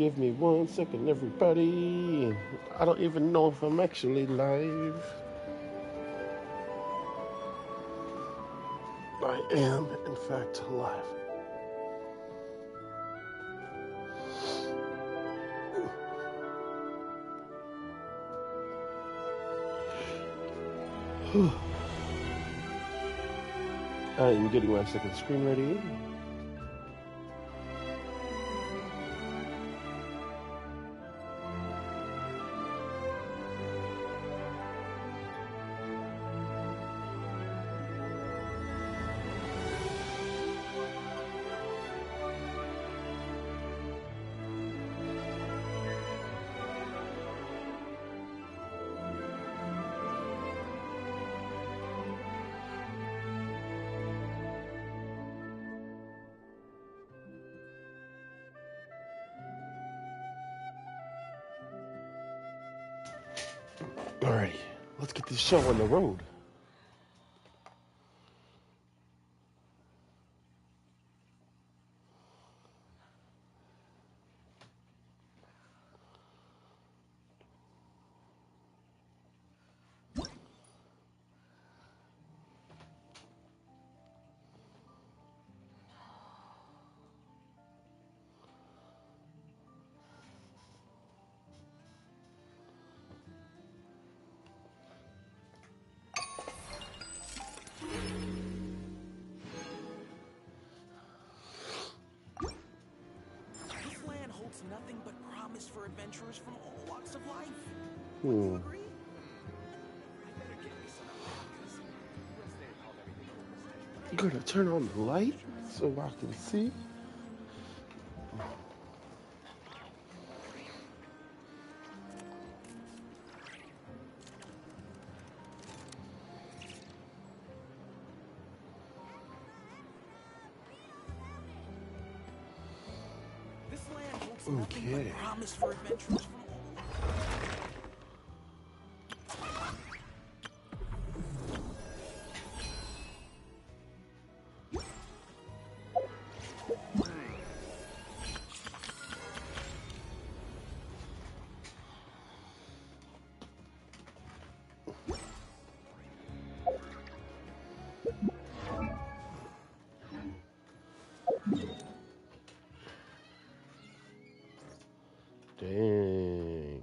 Give me 1 second, everybody. I don't even know if I'm actually live. I am, in fact, live. I am getting my second screen ready. Alrighty, let's get this show on the road. Nothing but promise for adventurers from all walks of life. Would you agree? I'm gonna turn on the light so I can see. Okay. Promise for adventurers from Dang.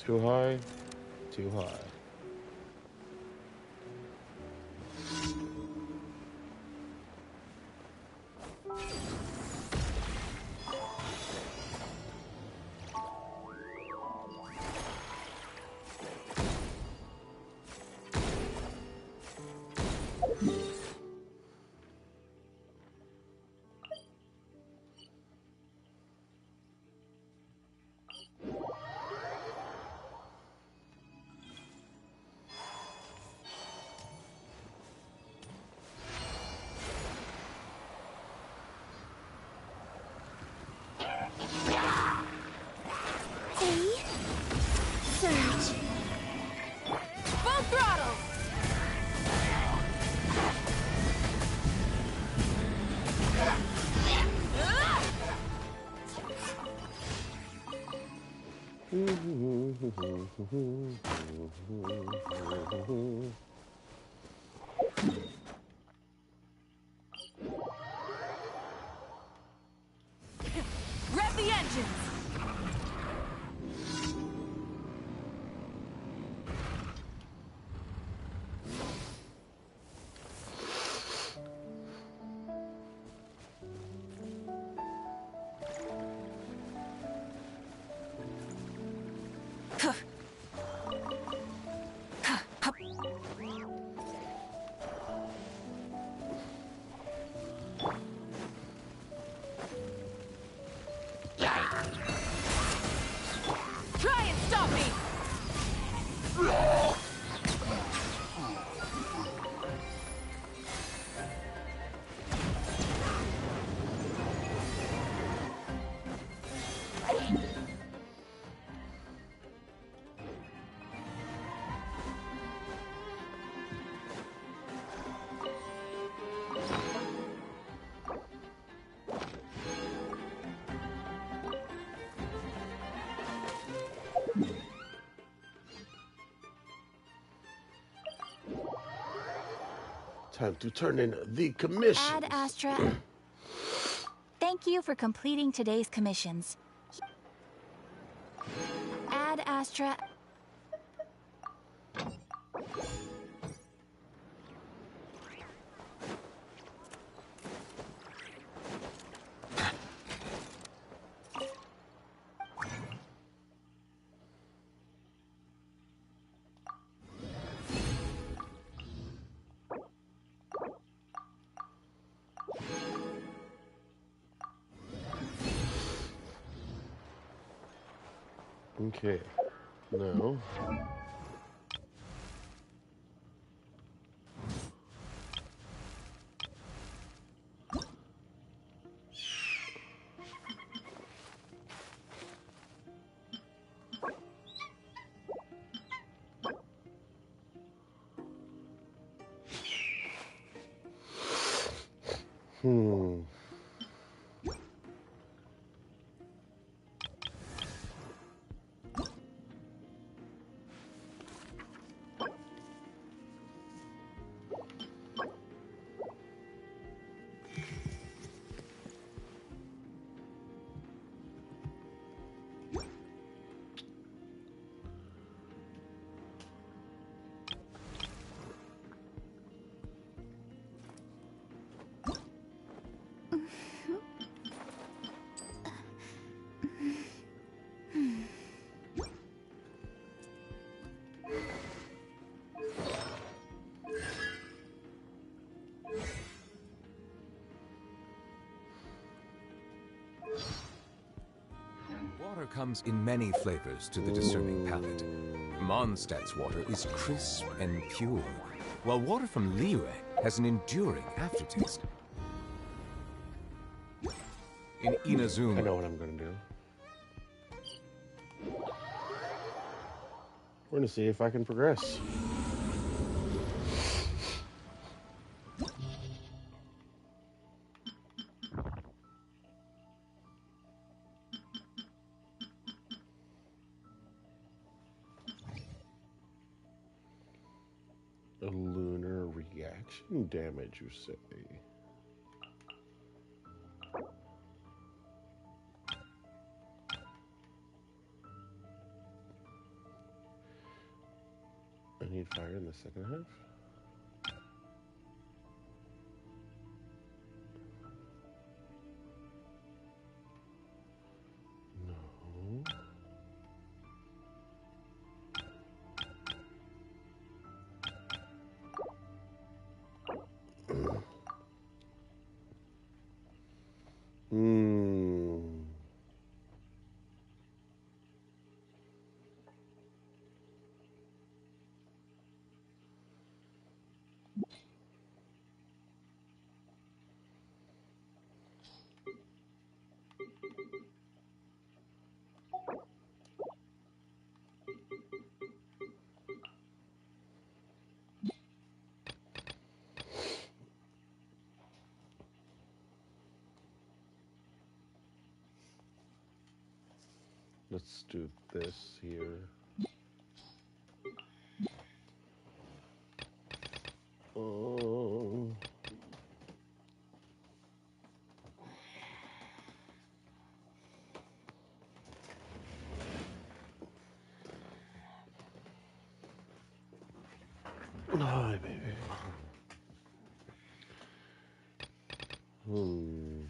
Too high, too high. Rev the engines! Try and stop me! Time to turn in the commission. Ad Astra. Thank you for completing today's commissions. Ad Astra. Okay. Now. Water comes in many flavors to the discerning palate. Mondstadt's water is crisp and pure, while water from Liyue has an enduring aftertaste. In Inazuma, I know what I'm going to do. We're going to see if I can progress. A lunar reaction damage, you say? I need fire in the second half. No. Let's do this here. Hi, baby. Hmm.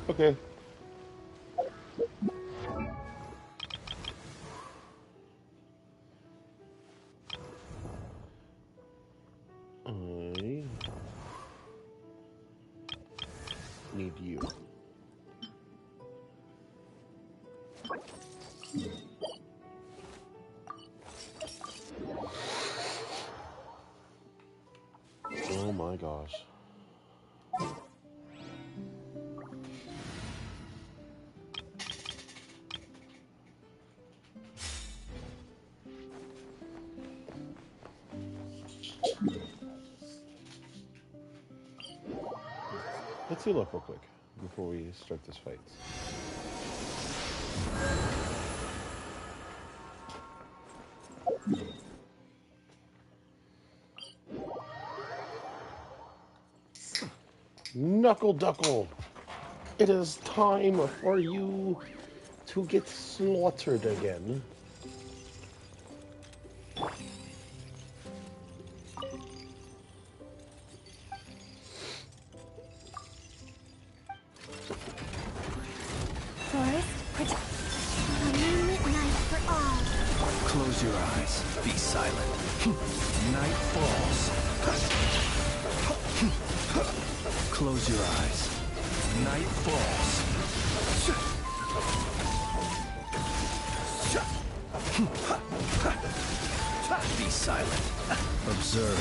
Okay. I need you. Oh my gosh. Let's heal up real quick before we start this fight. Knuckle Duckle, it is time for you to get slaughtered again. Forest, protect. A moonlit night for all. Close your eyes. Be silent. Night falls. Close your eyes. Night falls. Be silent. Observe.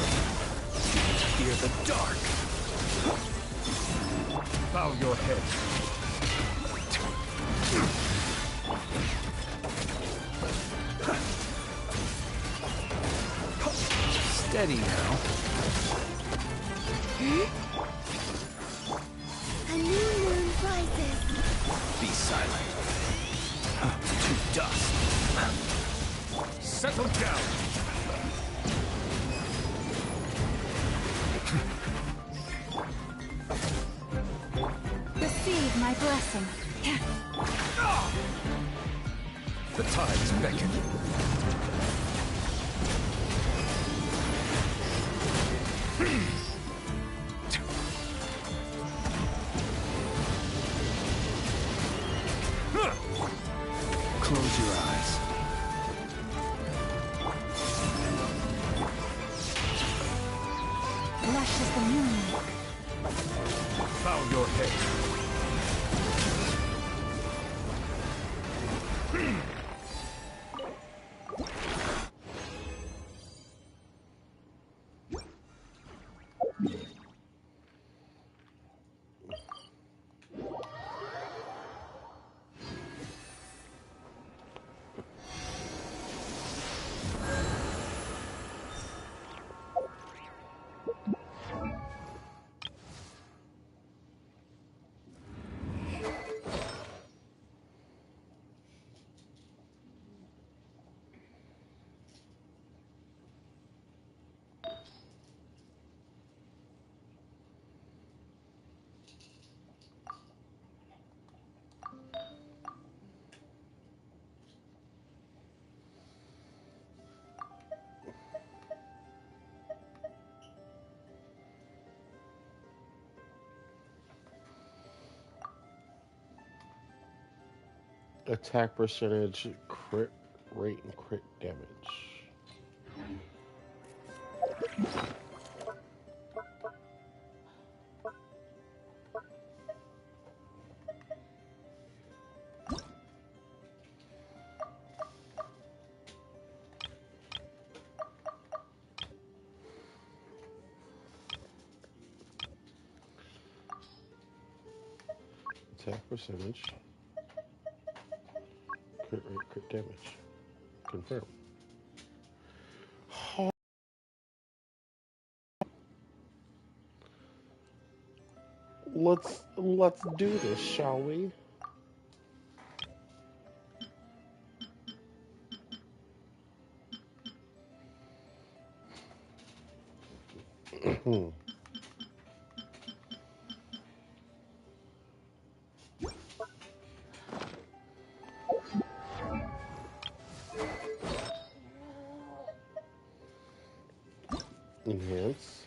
Fear the dark. Bow your head. Steady now. A new moon rises. Be silent. To dust. Settle down. Receive my blessing. The tides beckon. Close your eyes. Lush as the moon. Bow your head. Attack percentage, crit rate, and crit damage. Attack percentage, crit rate, crit damage. Confirm. Let's do this, shall we? Enhance.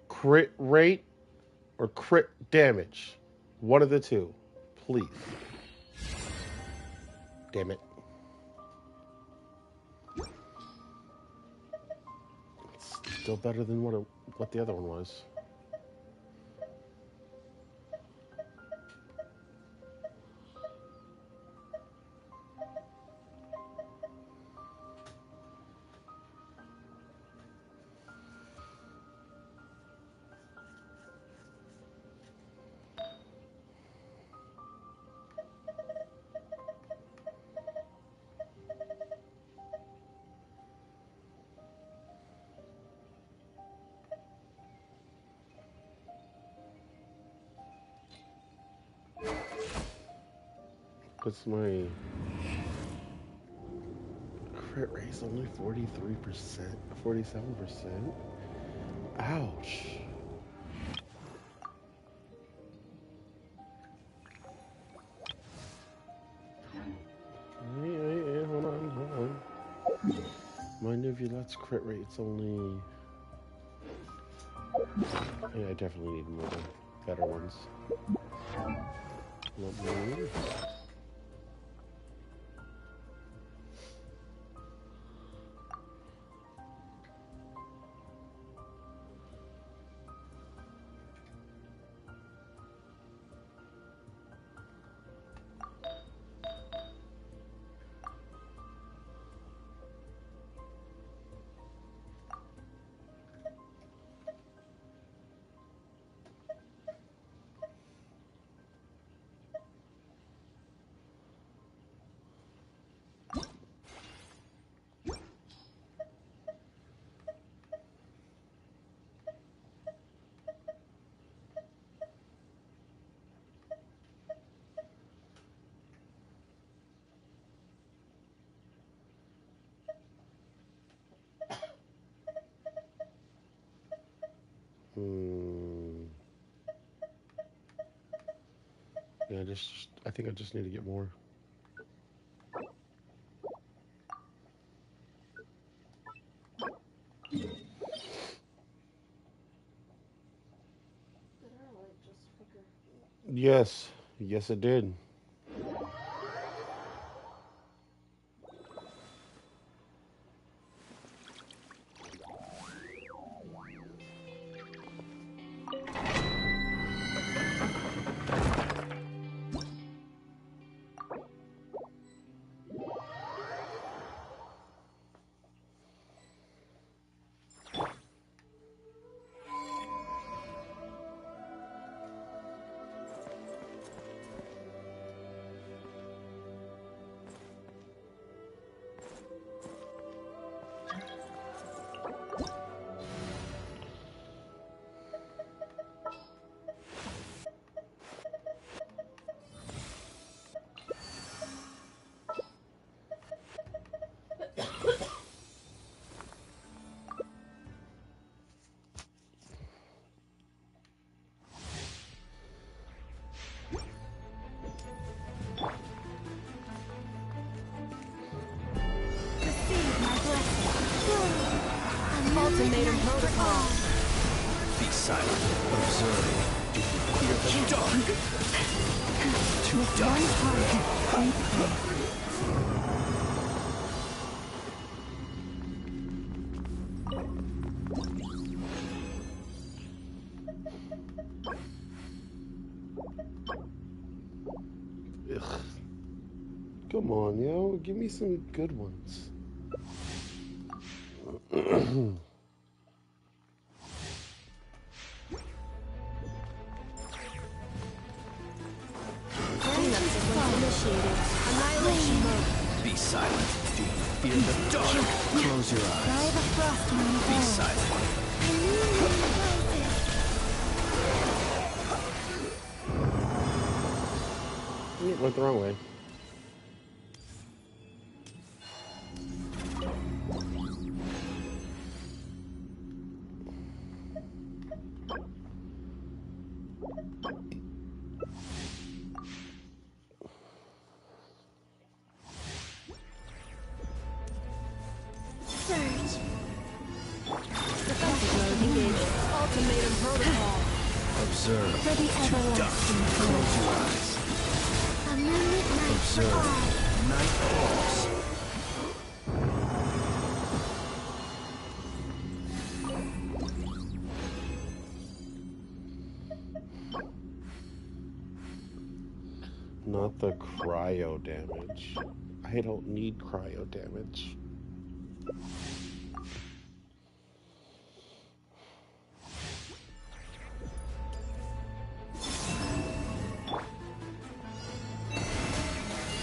Crit rate or crit damage. One of the two. Please. Damn it. It's still better than what the other one was. What's my crit rate? Only 43%, 47%. Ouch. Yeah, hold on. Mind if you let's crit rate's only. Yeah, I definitely need more better ones. Lovely. Hmm. Yeah, I think I just need to get more. Yes, yes, it did. Ultimatum protocol. Be silent. Observe. Do you fear the dark? To die. Ugh. Come on, yo. Give me some good ones. Cleanup sequence initiated. Annihilation mode. Be silent. Do you fear the dark? Close your eyes. Be silent. It went the wrong way. Defensive mode engaged. Ultimatum protocol. Observe. For the To everlasting die. Close your eyes. A moonlit night for Observe. all. Night falls. Not the cryo damage. I don't need cryo damage.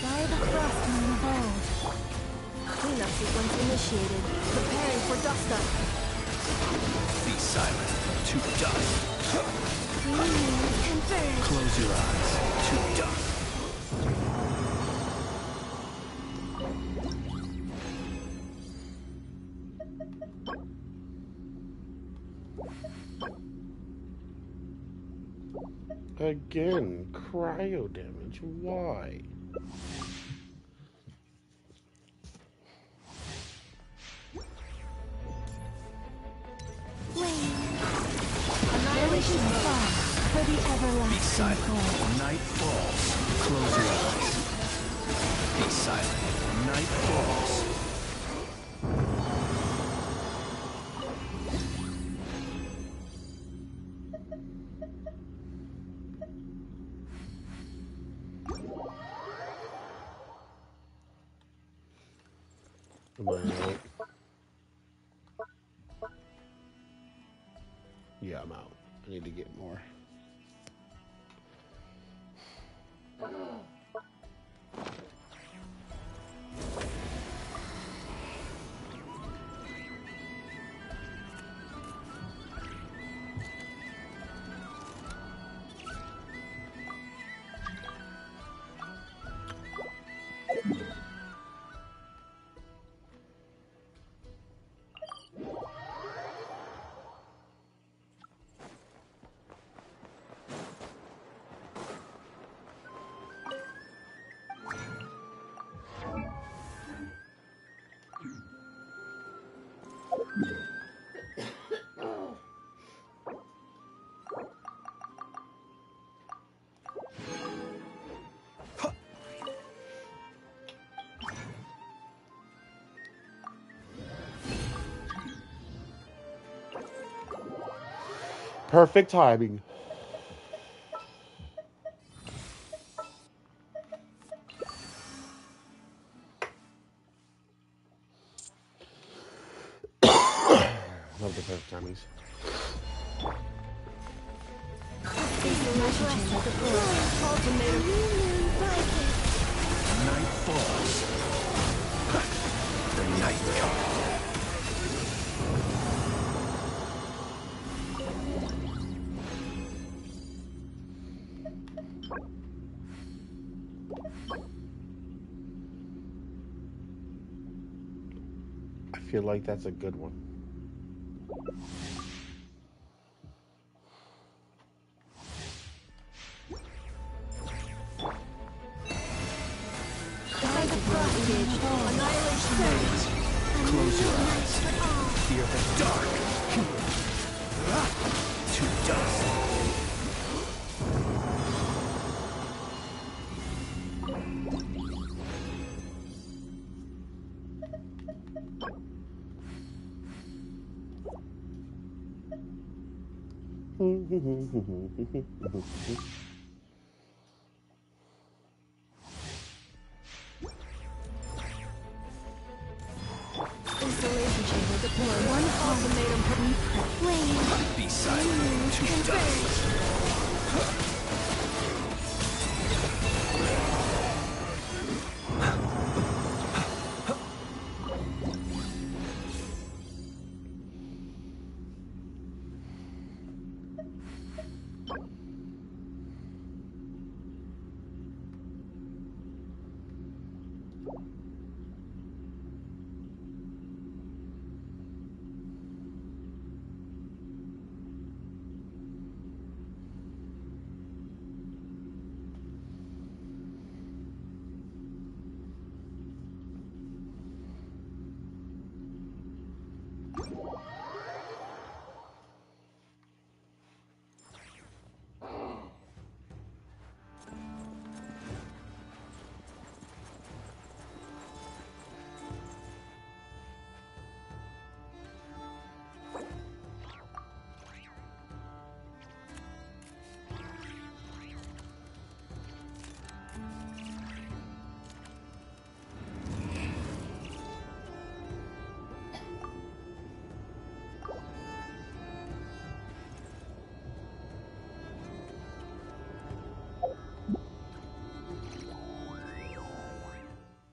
By the frost moon of old. Cleanup sequence initiated. Preparing for dust up. Be silent. To dust. Green moon converge. Close your eyes. To dust. Again, cryo damage. Why? Wait. Annihilation mode. Fall for the Be everlasting silent. cold. Night falls. Close your eyes. Be silent. Night falls. Am I out? Yeah, I'm out. I need to get more. Perfect timing. Love the perfect timings. Ultimatum. Night falls. The night comes. I feel like that's a good one. Defensive mode engaged. Annihilation mode. Close your eyes. fear the dark. To dust. Installation chamber deployed. One ultimatum flame. Be silent. To dust.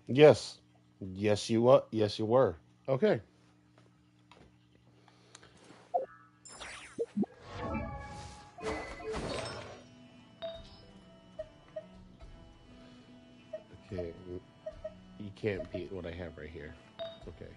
Yes. Yes, you were. Yes, you were. Okay. Okay. You can't beat what I have right here. Okay.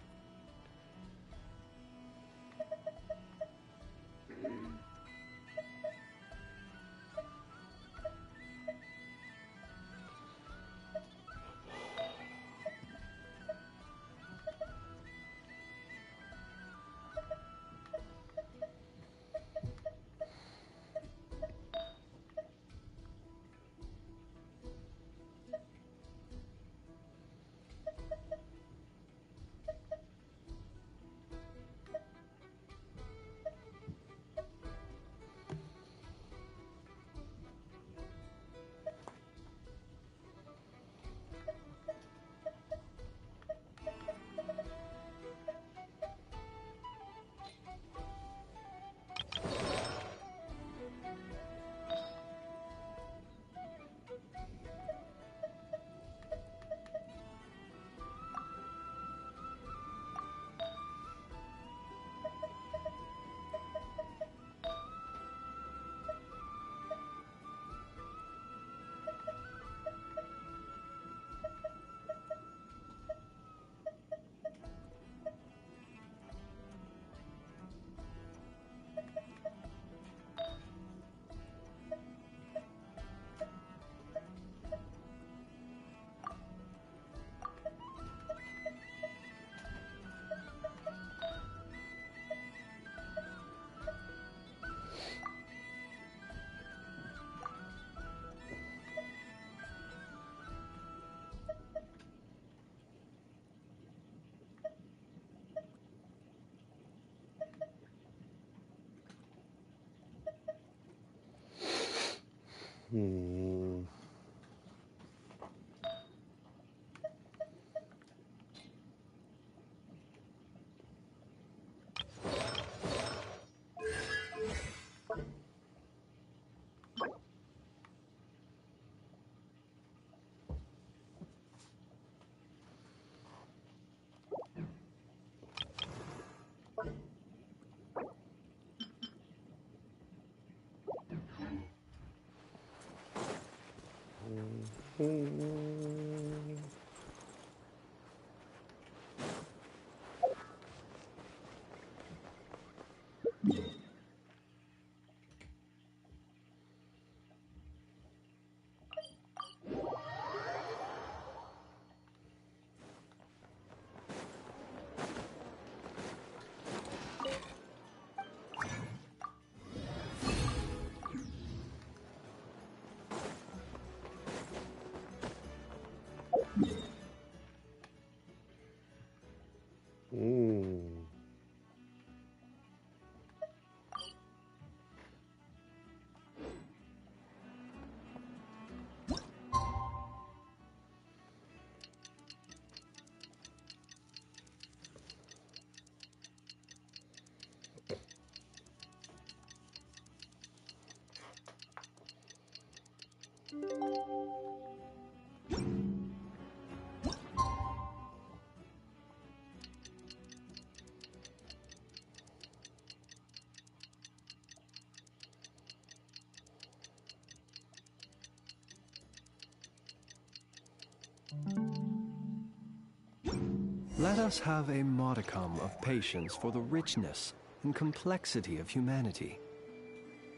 Let us have a modicum of patience for the richness and complexity of humanity.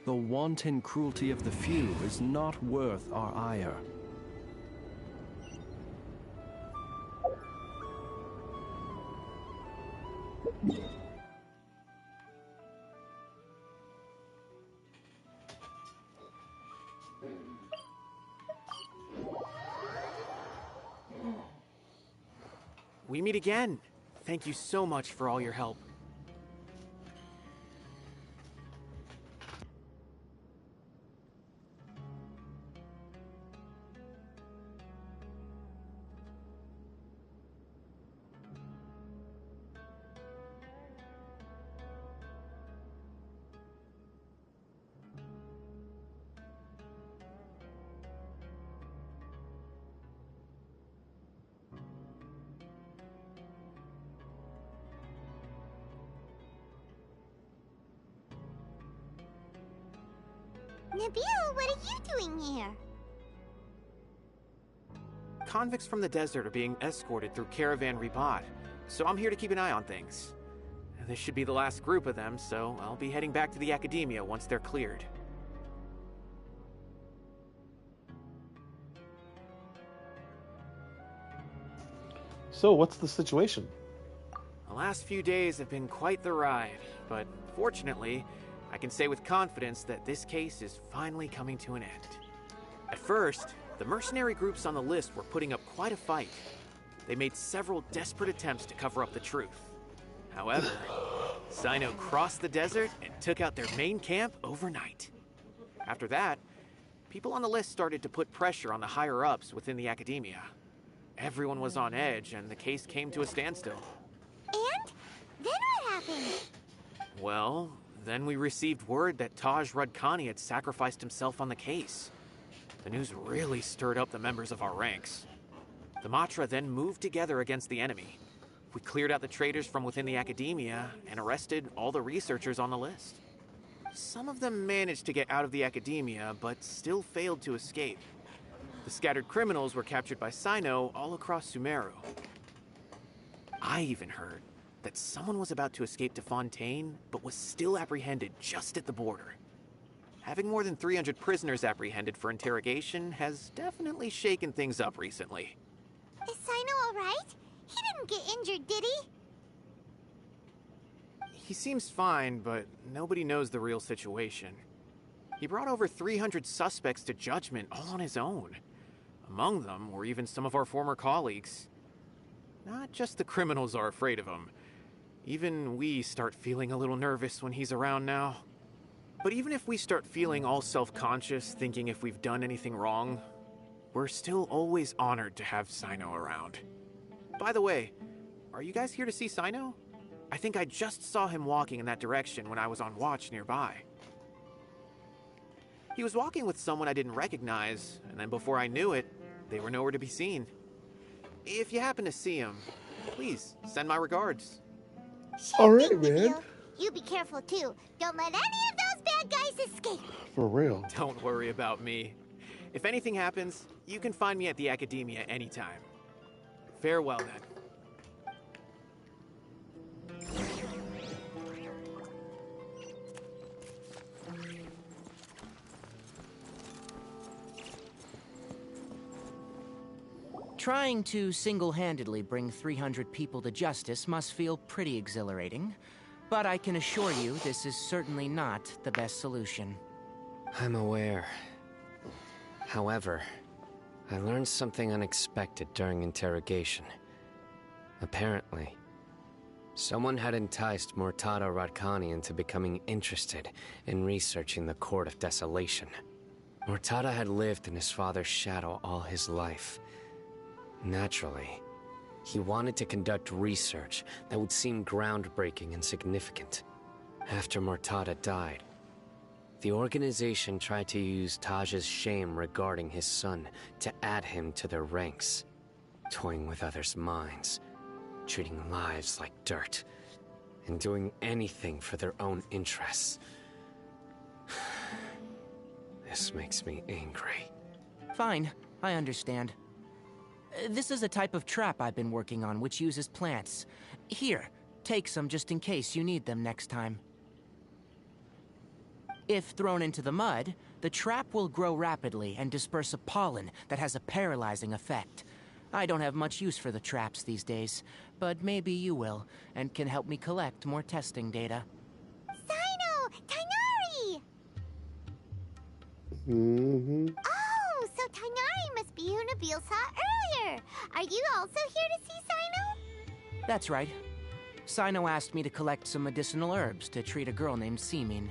The wanton cruelty of the few is not worth our ire. We meet again. Thank you so much for all your help. Nabil, what are you doing here? Convicts from the desert are being escorted through Caravan Ribat, so I'm here to keep an eye on things. This should be the last group of them, so I'll be heading back to the Academia once they're cleared. So, what's the situation? The last few days have been quite the ride, but fortunately, I can say with confidence that this case is finally coming to an end. At first, the mercenary groups on the list were putting up quite a fight. They made several desperate attempts to cover up the truth. However, Sino crossed the desert and took out their main camp overnight. After that, people on the list started to put pressure on the higher-ups within the Academia. Everyone was on edge, and the case came to a standstill. And? Then what happened? Well, then we received word that Taj Rudkani had sacrificed himself on the case. The news really stirred up the members of our ranks. The Matra then moved together against the enemy. We cleared out the traitors from within the Academia and arrested all the researchers on the list. Some of them managed to get out of the Academia, but still failed to escape. The scattered criminals were captured by Sino all across Sumeru. I even heard that someone was about to escape to Fontaine, but was still apprehended just at the border. Having more than 300 prisoners apprehended for interrogation has definitely shaken things up recently. Is Sino alright? He didn't get injured, did he? He seems fine, but nobody knows the real situation. He brought over 300 suspects to judgment all on his own. Among them were even some of our former colleagues. Not just the criminals are afraid of him. Even we start feeling a little nervous when he's around now. But even if we start feeling all self-conscious, thinking if we've done anything wrong, we're still always honored to have Sino around. By the way, are you guys here to see Sino? I think I just saw him walking in that direction when I was on watch nearby. He was walking with someone I didn't recognize, and then before I knew it, they were nowhere to be seen. If you happen to see him, please send my regards. Alright, Thank you, man. Nabil. You be careful too. Don't let any of those bad guys escape. For real. Don't worry about me. If anything happens, you can find me at the Academia anytime. Farewell then. Trying to single-handedly bring 300 people to justice must feel pretty exhilarating, but I can assure you this is certainly not the best solution. I'm aware. However, I learned something unexpected during interrogation. Apparently, someone had enticed Murtada Radkani into becoming interested in researching the Court of Desolation. Murtada had lived in his father's shadow all his life. Naturally, he wanted to conduct research that would seem groundbreaking and significant. After Murtada died, the organization tried to use Taj's shame regarding his son to add him to their ranks, toying with others' minds, treating lives like dirt, and doing anything for their own interests. This makes me angry. Fine, I understand. This is a type of trap I've been working on which uses plants. Here, take some just in case you need them next time. If thrown into the mud, the trap will grow rapidly and disperse a pollen that has a paralyzing effect. I don't have much use for the traps these days, but maybe you will, and can help me collect more testing data. Sino! Tainari! Oh, so Tainari must be who Nabil saw earlier. Are you also here to see Sino? That's right. Sino asked me to collect some medicinal herbs to treat a girl named Seamin.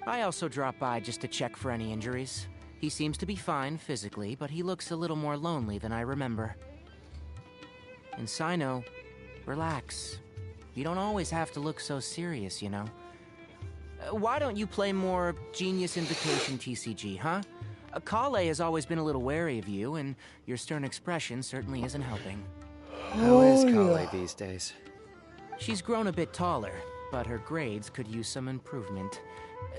I also dropped by just to check for any injuries. He seems to be fine physically, but he looks a little more lonely than I remember. And Sino, relax. You don't always have to look so serious, you know. Why don't you play more Genius Invocation TCG, huh? Kale has always been a little wary of you, and your stern expression certainly isn't helping. How is Kale these days? She's grown a bit taller, but her grades could use some improvement.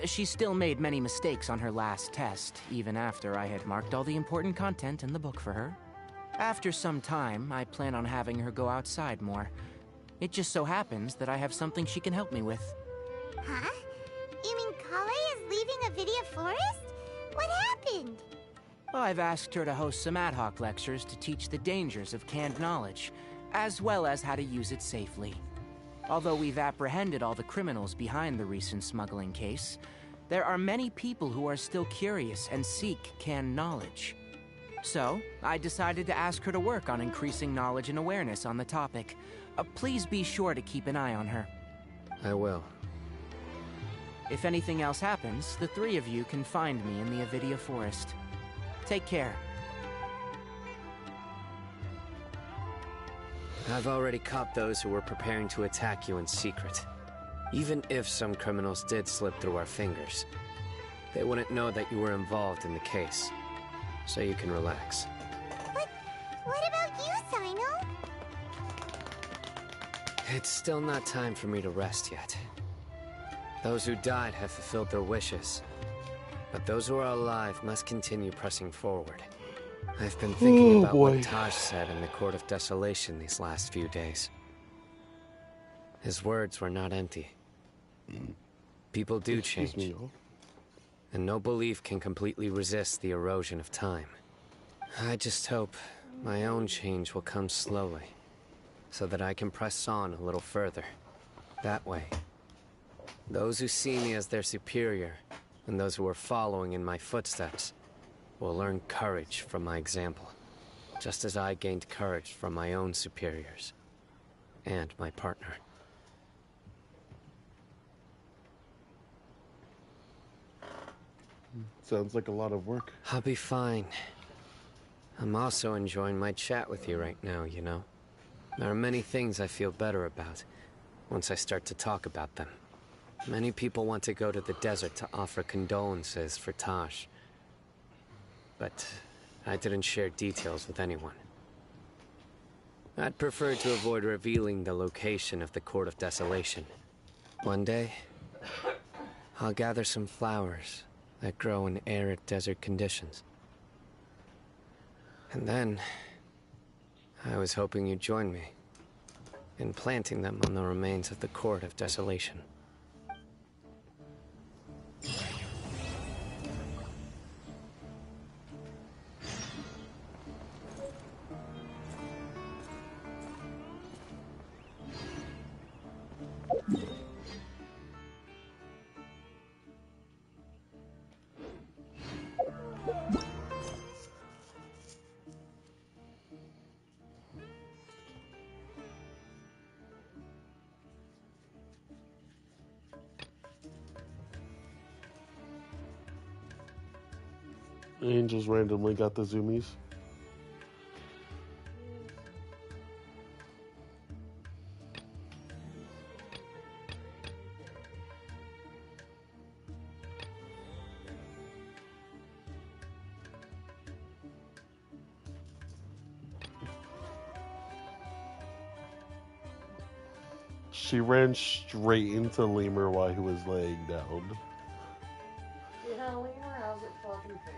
She still made many mistakes on her last test, even after I had marked all the important content in the book for her. After some time, I plan on having her go outside more. It just so happens that I have something she can help me with. Huh? You mean Kale is leaving Avidia Forest? What happened? I've asked her to host some ad hoc lectures to teach the dangers of canned knowledge, as well as how to use it safely. Although we've apprehended all the criminals behind the recent smuggling case, there are many people who are still curious and seek canned knowledge. So, I decided to ask her to work on increasing knowledge and awareness on the topic. Please be sure to keep an eye on her. I will. If anything else happens, the three of you can find me in the Avidia Forest. Take care. I've already caught those who were preparing to attack you in secret. Even if some criminals did slip through our fingers, they wouldn't know that you were involved in the case. So you can relax. What about you, Sino? It's still not time for me to rest yet. Those who died have fulfilled their wishes, but those who are alive must continue pressing forward. I've been thinking about what Taj said in the Court of Desolation these last few days. His words were not empty. People do change, and no belief can completely resist the erosion of time. I just hope my own change will come slowly, so that I can press on a little further. That way, those who see me as their superior, and those who are following in my footsteps, will learn courage from my example, just as I gained courage from my own superiors, and my partner. Sounds like a lot of work. I'll be fine. I'm also enjoying my chat with you right now, you know. There are many things I feel better about once I start to talk about them. Many people want to go to the desert to offer condolences for Taj. But I didn't share details with anyone. I'd prefer to avoid revealing the location of the Court of Desolation. One day, I'll gather some flowers that grow in arid desert conditions. And then, I was hoping you'd join me in planting them on the remains of the Court of Desolation. Angels randomly got the zoomies. She ran straight into Lemur while he was laying down. Yeah, Lemur, how's it fucking feel?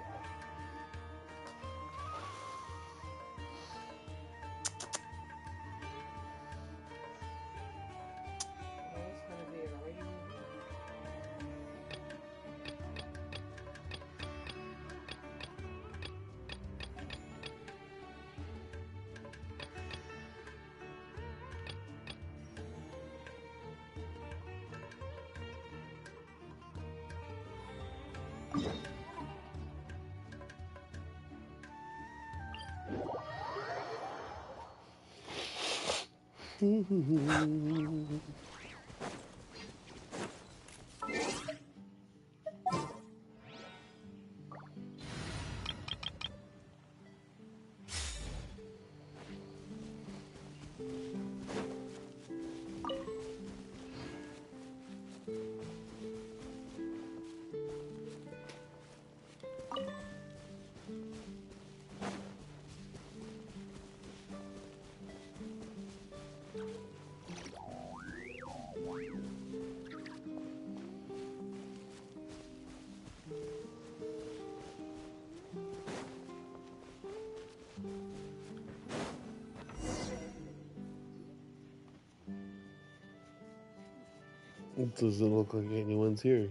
It doesn't look like anyone's here.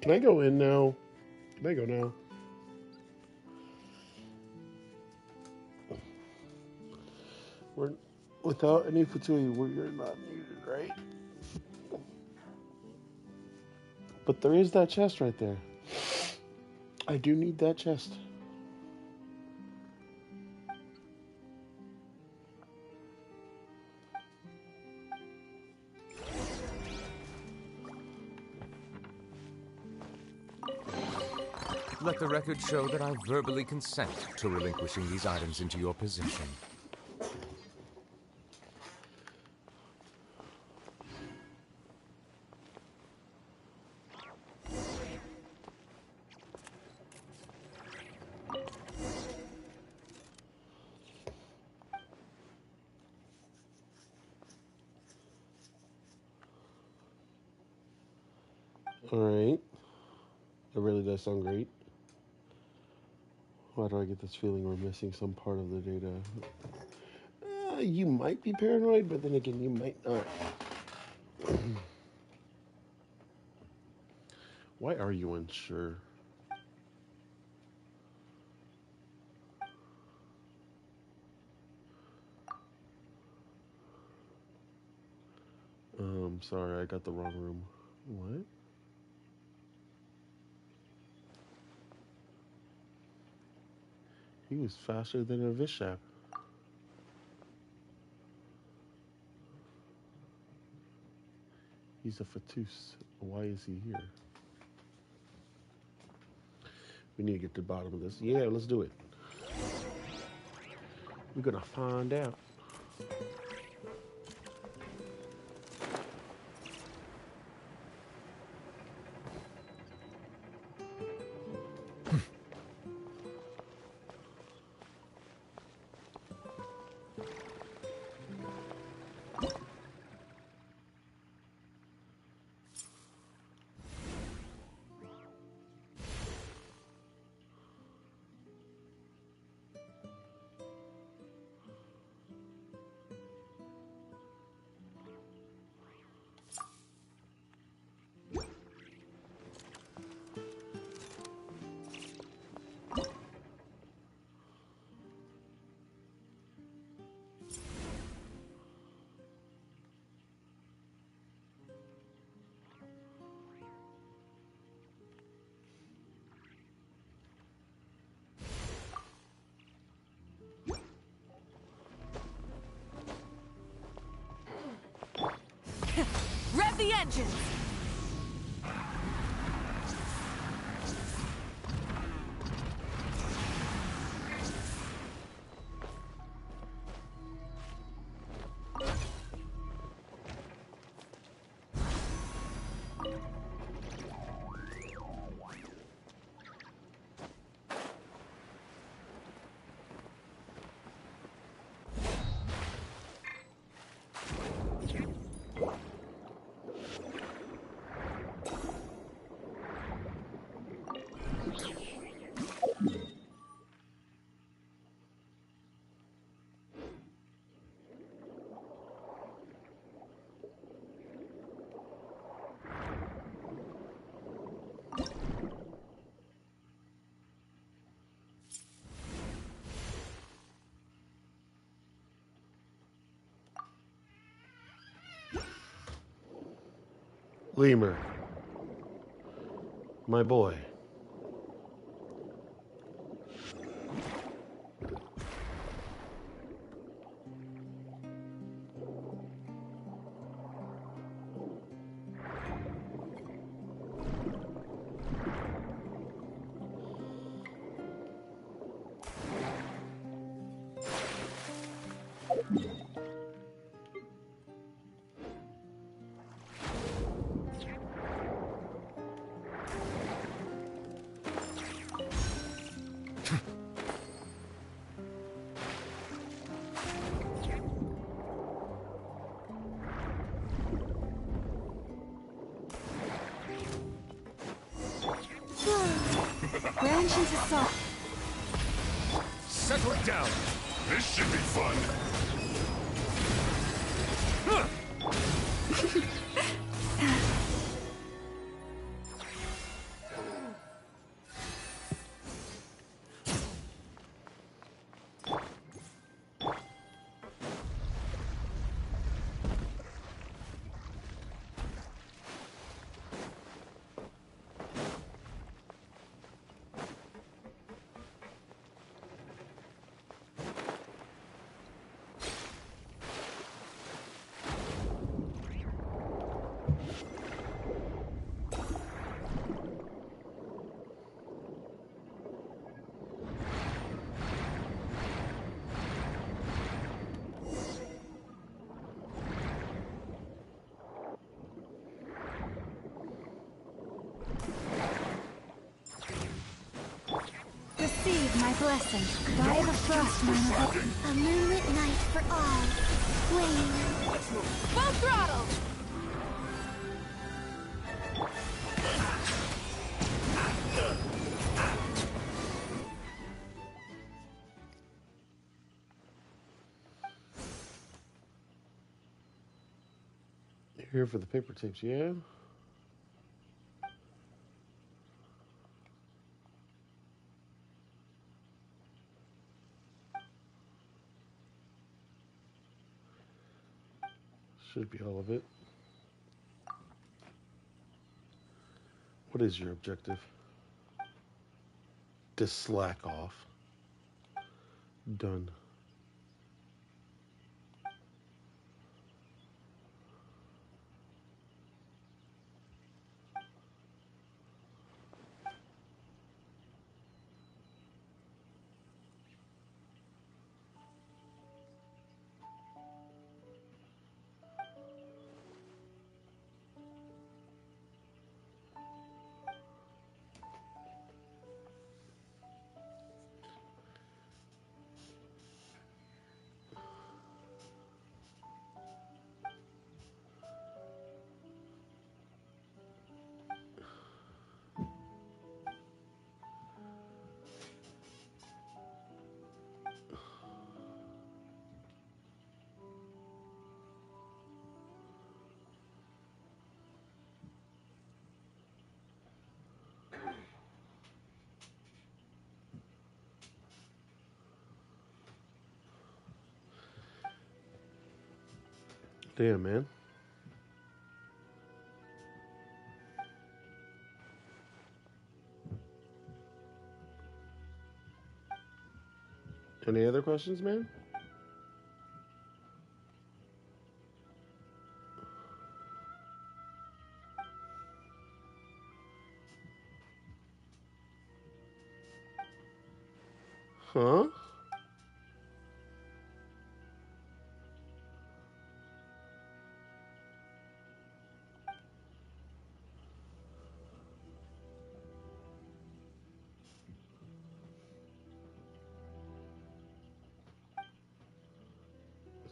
Can I go in now? Can I go now? We're without any fatigue. We're not needed, right? But there is that chest right there. I do need that chest. Let the record show that I verbally consent to relinquishing these items into your possession. Alright. That really does sound great. Why do I get this feeling we're missing some part of the data? You might be paranoid, but then again, you might not. Why are you unsure? Sorry, I got the wrong room. What? He was faster than a Vishap. He's a Fatus. Why is he here? We need to get to the bottom of this. Yeah, let's do it. We're gonna find out. Rev the engines! Lemur. My boy. to solve. Settle down. This should be fun. Receive my blessing by the frost moon of it. A moonlit night for all. Wayne. Full throttle! You're here for the paper tapes, yeah? Should be all of it. What is your objective? To slack off. Done. Damn, man. Any other questions, man? Huh?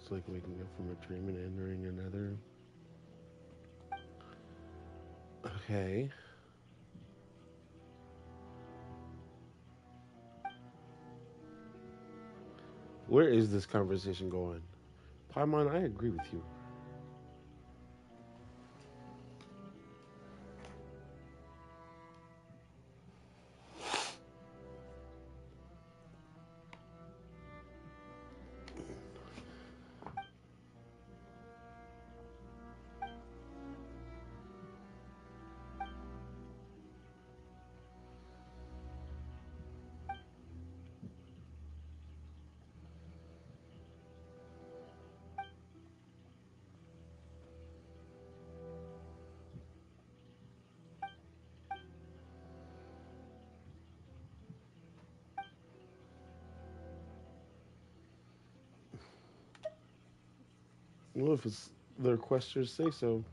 It's like waking up from a dream and entering another. Okay. Where is this conversation going? Paimon, I agree with you. Well, if it's their questions say so.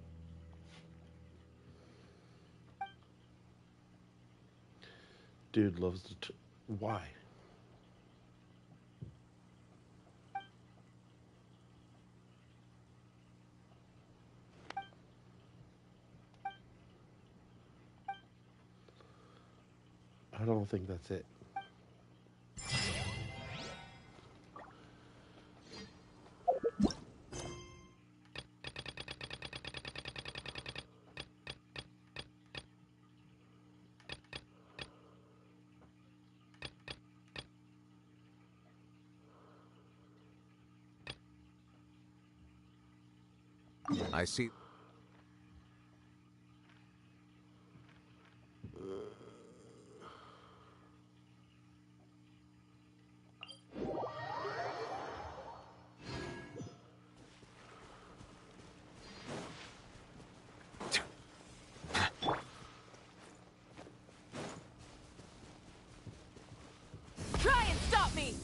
Dude loves to. Why? I don't think that's it. I see. Try and stop me!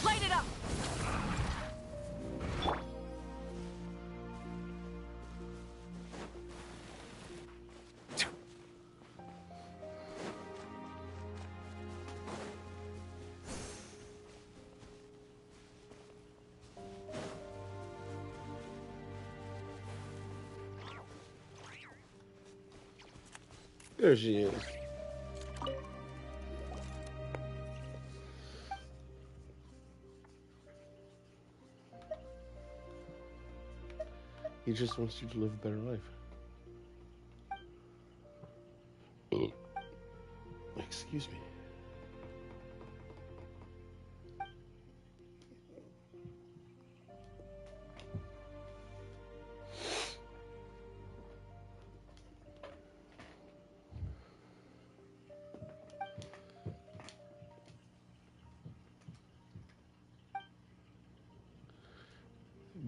Light it up! There she is. He just wants you to live a better life. Excuse me.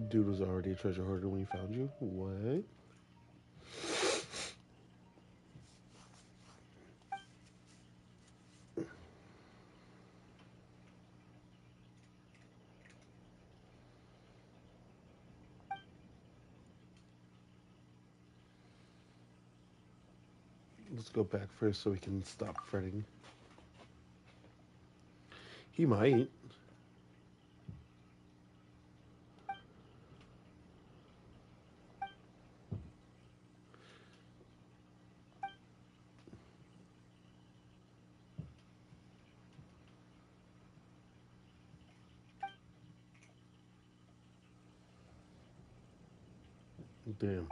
Dude was already a treasure hoarder when he found you? What? Let's go back first so we can stop fretting. He might. Damn.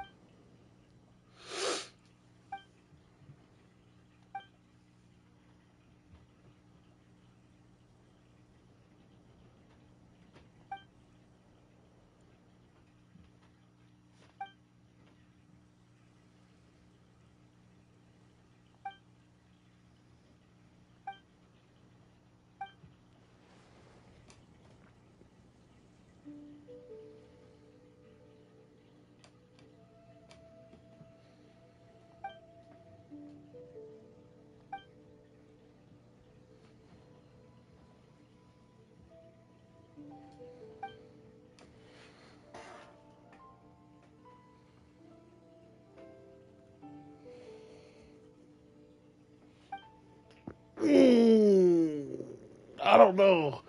I don't know.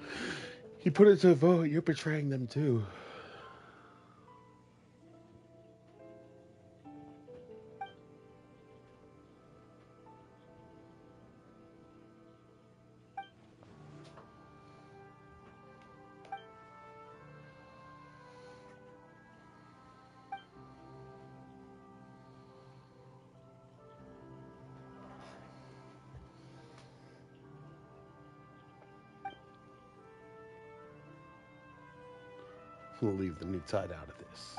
He put it to a vote. You're betraying them too. We'll leave the new tide out of this.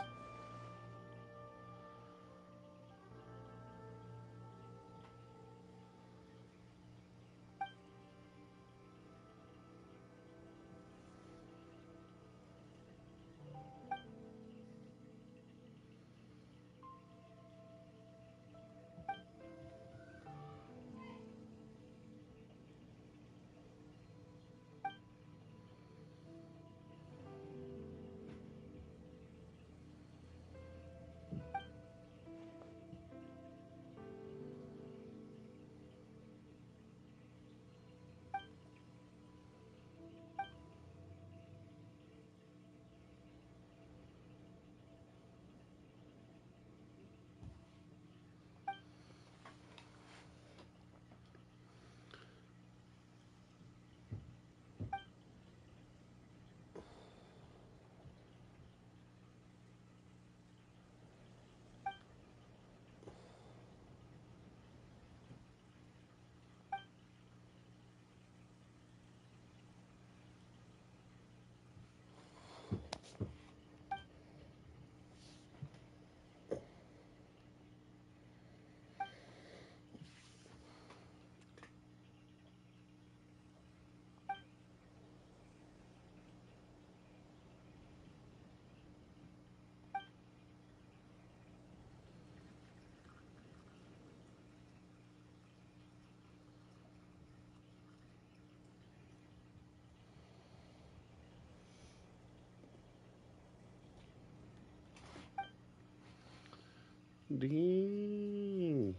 Ding.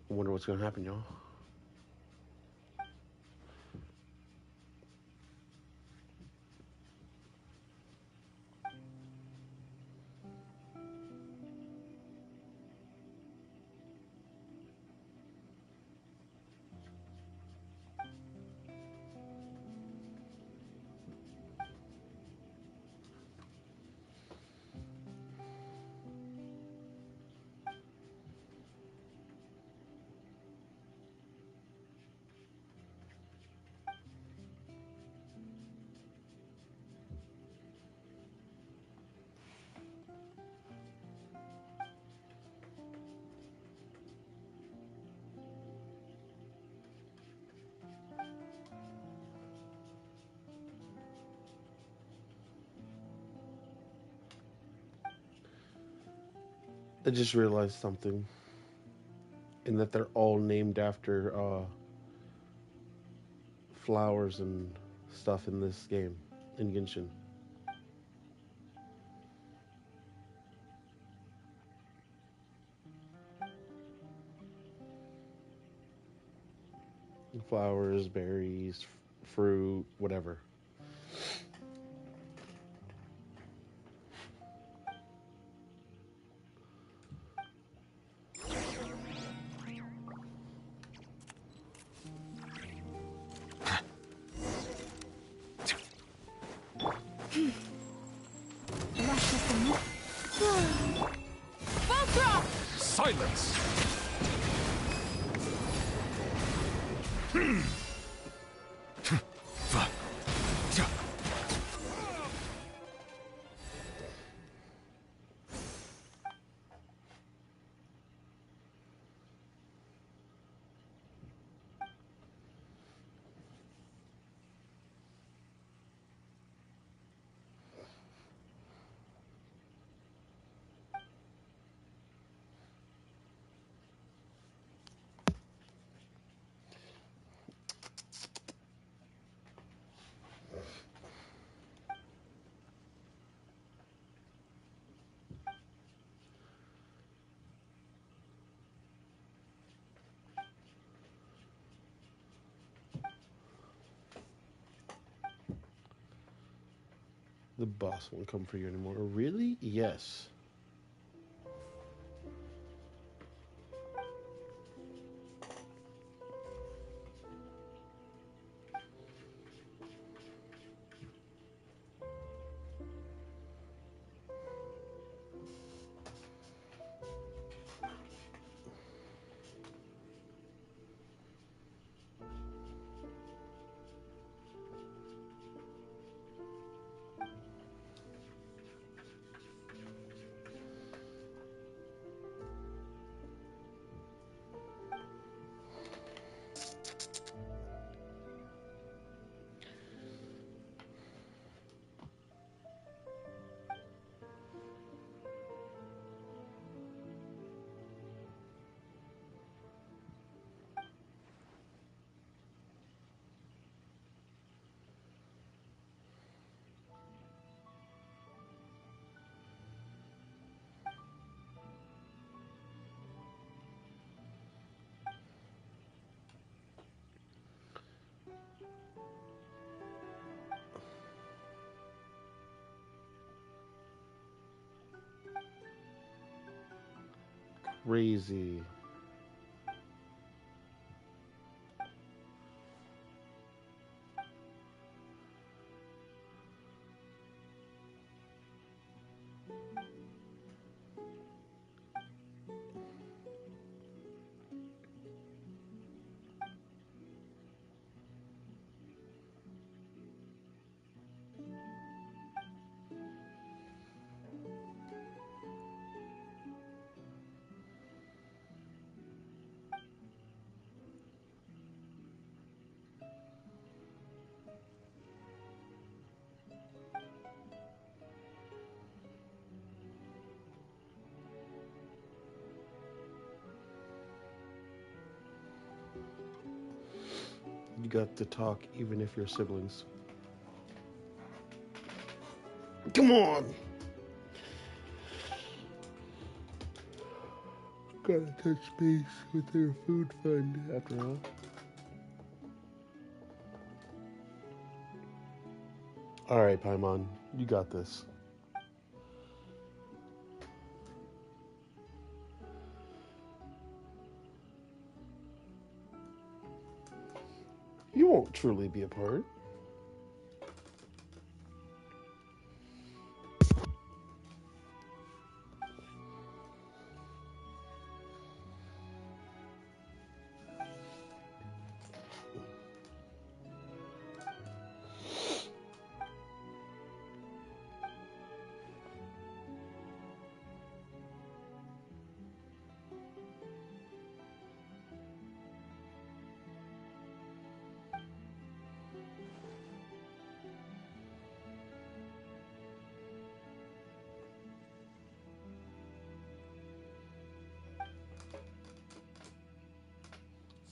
I wonder what's gonna happen, y'all. I just realized something, in that they're all named after flowers and stuff in this game, in Genshin. Flowers, berries, fruit, whatever. Silence! The boss won't come for you anymore. Really? Yes. Crazy. You got to talk even if you're siblings. Come on! Gotta touch base with their food fund after all. Alright, Paimon, you got this. You won't truly be a part.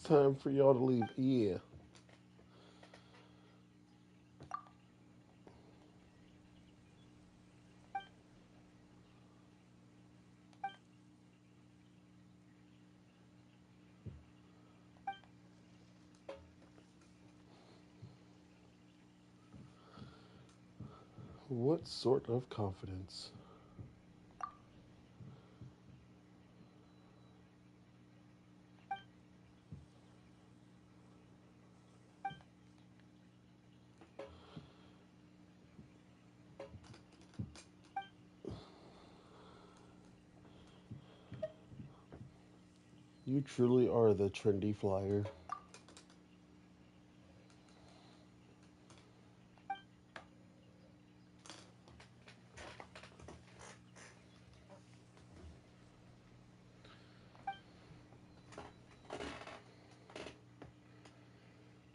It's time for y'all to leave. Yeah. What sort of confidence? You truly are the trendy flyer.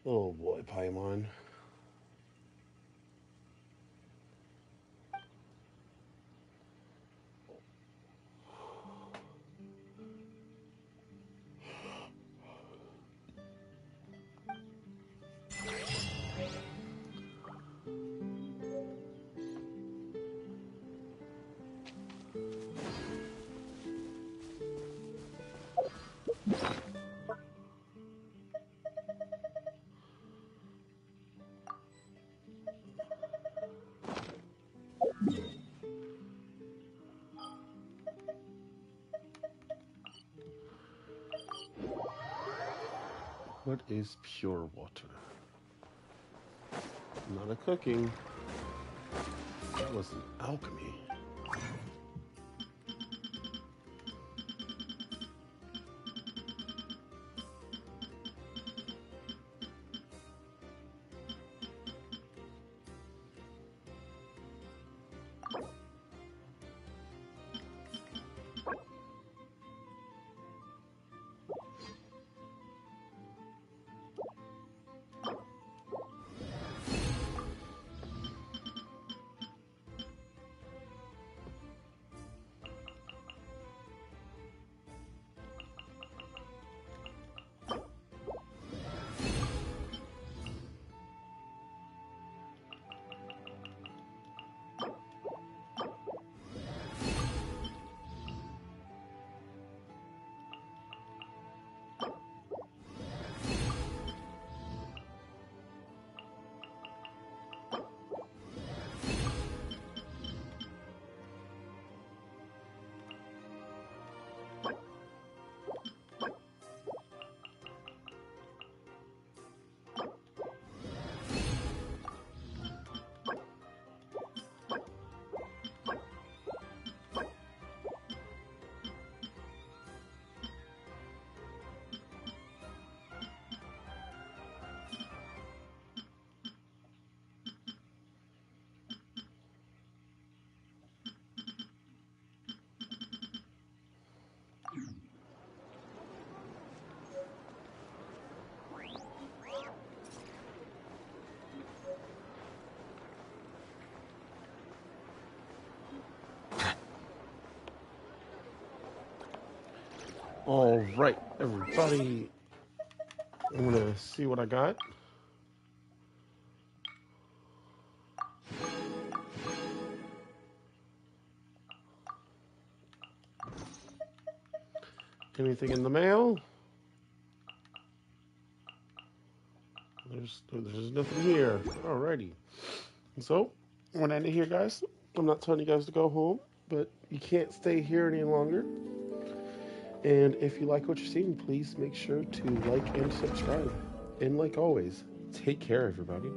Oh boy, Paimon. What is pure water? Not a cooking. That was an alchemy. All right, everybody. I'm gonna see what I got. Anything in the mail? There's nothing here. Alrighty. So, I'm gonna end it here, guys. I'm not telling you guys to go home, but you can't stay here any longer. And if you like what you're seeing, please make sure to like and subscribe. And like always, take care, everybody.